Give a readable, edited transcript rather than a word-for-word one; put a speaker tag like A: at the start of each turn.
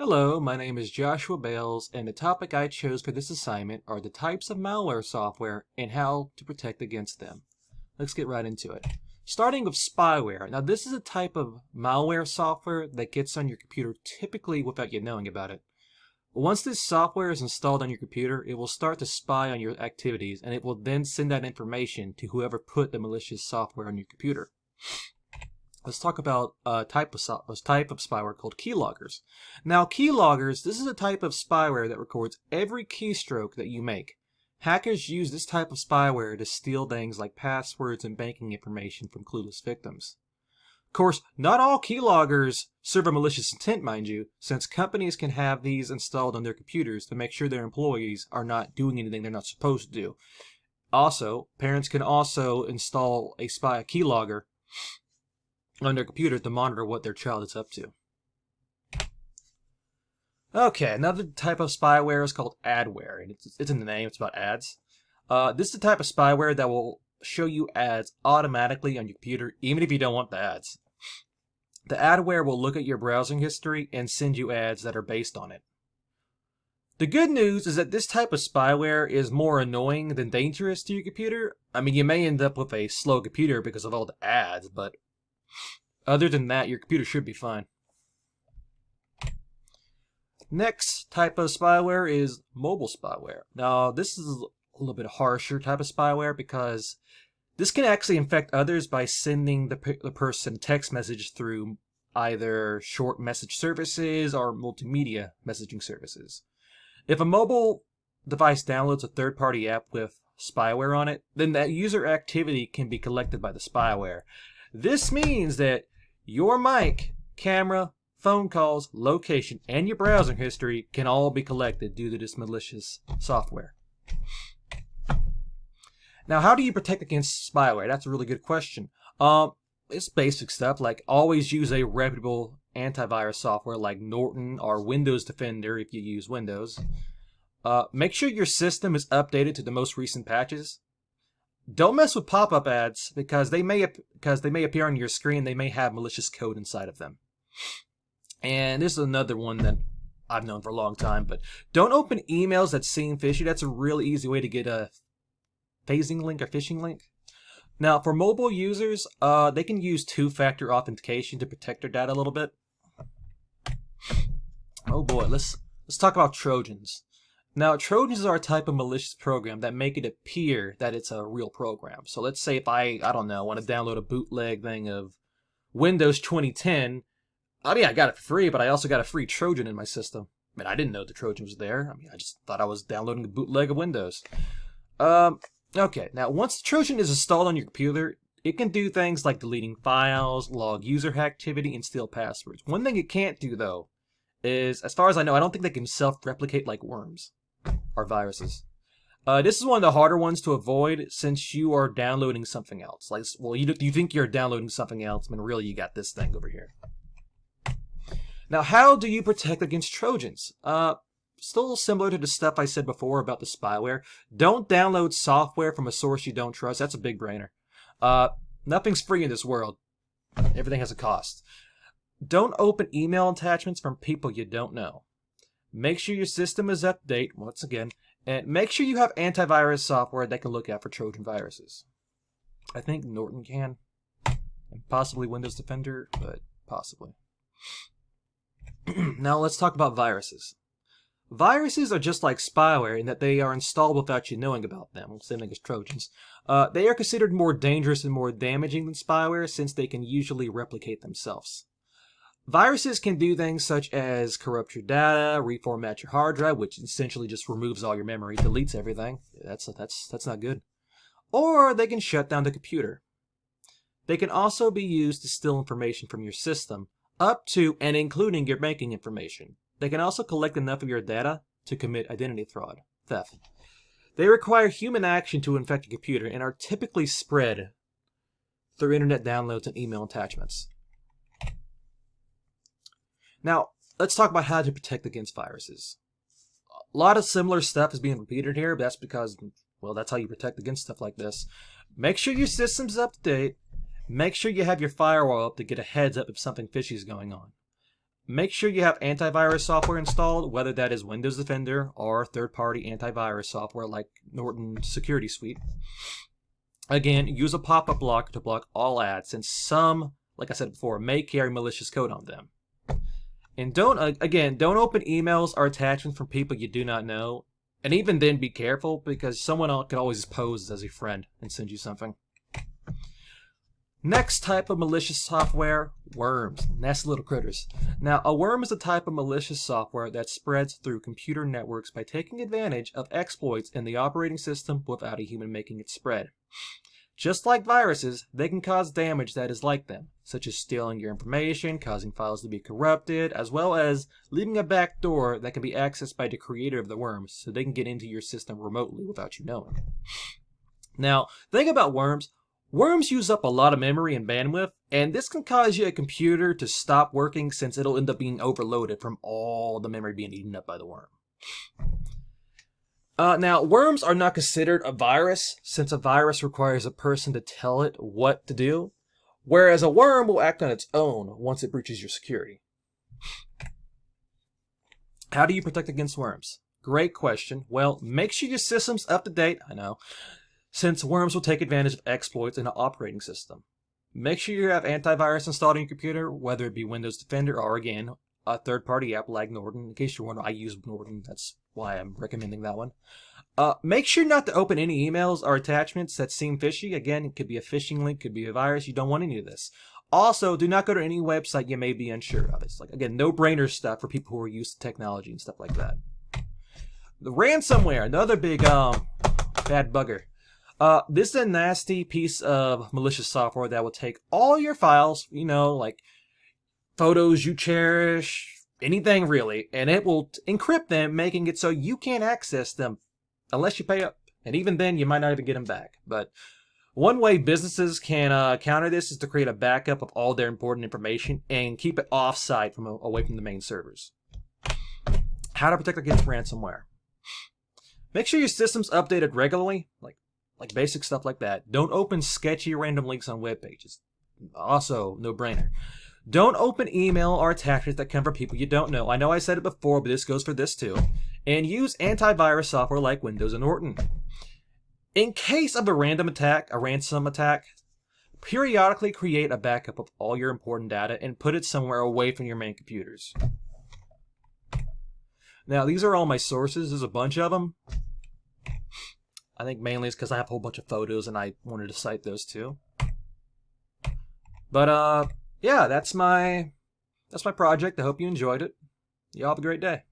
A: Hello, my name is Joshua Bales, and the topic I chose for this assignment are the types of malware software and how to protect against them. Let's get right into it. Starting with spyware. Now, this is a type of malware software that gets on your computer typically without you knowing about it. Once this software is installed on your computer, it will start to spy on your activities, and it will then send that information to whoever put the malicious software on your computer. Let's talk about a type of spyware called keyloggers. Now, keyloggers, this is a type of spyware that records every keystroke that you make. Hackers use this type of spyware to steal things like passwords and banking information from clueless victims. Of course, not all keyloggers serve a malicious intent, mind you, since companies can have these installed on their computers to make sure their employees are not doing anything they're not supposed to do. Also, parents can also install a keylogger on their computer to monitor what their child is up to. Okay, another type of spyware is called adware, and it's in the name, it's about ads. This is the type of spyware that will show you ads automatically on your computer, even if you don't want the ads. The adware will look at your browsing history and send you ads that are based on it. The good news is that this type of spyware is more annoying than dangerous to your computer. I mean, you may end up with a slow computer because of all the ads, but other than that, your computer should be fine. Next type of spyware is mobile spyware. Now, this is a little bit harsher type of spyware because this can actually infect others by sending the person text message through either short message services or multimedia messaging services. If a mobile device downloads a third-party app with spyware on it, then that user activity can be collected by the spyware. This means that your mic, camera, phone calls, location, and your browsing history can all be collected due to this malicious software. Now, how do you protect against spyware? That's a really good question. It's basic stuff like always use a reputable antivirus software like Norton or Windows Defender if you use Windows. Make sure your system is updated to the most recent patches. Don't mess with pop-up ads because they may appear on your screen. They may have malicious code inside of them. And this is another one that I've known for a long time, but don't open emails that seem fishy. That's a really easy way to get a phasing link or phishing link. Now, for mobile users, they can use two-factor authentication to protect their data a little bit. Oh boy, let's talk about Trojans. Now, Trojans are a type of malicious program that make it appear that it's a real program. So let's say if I don't know, want to download a bootleg thing of Windows 2010. I mean, I got it for free, but I also got a free Trojan in my system. I mean, I didn't know the Trojan was there. I mean, I just thought I was downloading a bootleg of Windows. Okay, now once the Trojan is installed on your computer, it can do things like deleting files, log user activity, and steal passwords. One thing it can't do, though, is, as far as I know, I don't think they can self-replicate like worms or viruses. This is one of the harder ones to avoid since you are downloading something else. Like, well, you think you're downloading something else, but really you got this thing over here. Now, how do you protect against Trojans? Still similar to the stuff I said before about the spyware. Don't download software from a source you don't trust. That's a big brainer. Nothing's free in this world. Everything has a cost. Don't open email attachments from people you don't know. Make sure your system is up to date, once again, and make sure you have antivirus software that can look out for Trojan viruses. I think Norton can, and possibly Windows Defender, but possibly. Now let's talk about viruses. Viruses are just like spyware in that they are installed without you knowing about them, same thing as Trojans. They are considered more dangerous and more damaging than spyware since they can usually replicate themselves. Viruses can do things such as corrupt your data, reformat your hard drive, which essentially just removes all your memory, deletes everything. That's not good. Or they can shut down the computer. They can also be used to steal information from your system, up to and including your banking information. They can also collect enough of your data to commit identity fraud, theft. They require human action to infect a computer and are typically spread through internet downloads and email attachments. Now, let's talk about how to protect against viruses. A lot of similar stuff is being repeated here, but that's because, well, that's how you protect against stuff like this. Make sure your system's up to date. Make sure you have your firewall up to get a heads up if something fishy is going on. Make sure you have antivirus software installed, whether that is Windows Defender or third-party antivirus software like Norton Security Suite. Again, use a pop-up blocker to block all ads, since some, like I said before, may carry malicious code on them. And don't open emails or attachments from people you do not know. And even then, be careful, because someone else can always pose as a friend and send you something. Next type of malicious software, worms, nasty little critters. Now, a worm is a type of malicious software that spreads through computer networks by taking advantage of exploits in the operating system without a human making it spread. Just like viruses, they can cause damage that is like them, such as stealing your information, causing files to be corrupted, as well as leaving a backdoor that can be accessed by the creator of the worms so they can get into your system remotely without you knowing. Now, think about worms. Worms use up a lot of memory and bandwidth, and this can cause your computer to stop working since it'll end up being overloaded from all the memory being eaten up by the worm. Now, worms are not considered a virus, since a virus requires a person to tell it what to do, whereas a worm will act on its own once it breaches your security. How do you protect against worms? Great question. Well, make sure your system's up to date, I know, since worms will take advantage of exploits in an operating system. Make sure you have antivirus installed on your computer, whether it be Windows Defender or, again, a third-party app like Norton. In case you're wondering, I use Norton. That's why I'm recommending that one. Make sure not to open any emails or attachments that seem fishy. Again, it could be a phishing link, could be a virus. You don't want any of this. Also, do not go to any website you may be unsure of. It's like, again, no-brainer stuff for people who are used to technology and stuff like that. The ransomware, another big bad bugger. This is a nasty piece of malicious software that will take all your files, you know, like photos you cherish, anything really, and it will encrypt them, making it so you can't access them unless you pay up. And even then, you might not even get them back. But one way businesses can counter this is to create a backup of all their important information and keep it off-site away from the main servers. How to protect against ransomware. Make sure your system's updated regularly, like basic stuff like that. Don't open sketchy random links on web pages. Also, no brainer. Don't open email or attachments that come from people you don't know. I know I said it before, but this goes for this too. And use antivirus software like Windows and Norton. In case of a random attack, a ransom attack, periodically create a backup of all your important data and put it somewhere away from your main computers. Now, these are all my sources. There's a bunch of them. I think mainly it's because I have a whole bunch of photos and I wanted to cite those too. But yeah, that's my project. I hope you enjoyed it. Y'all have a great day.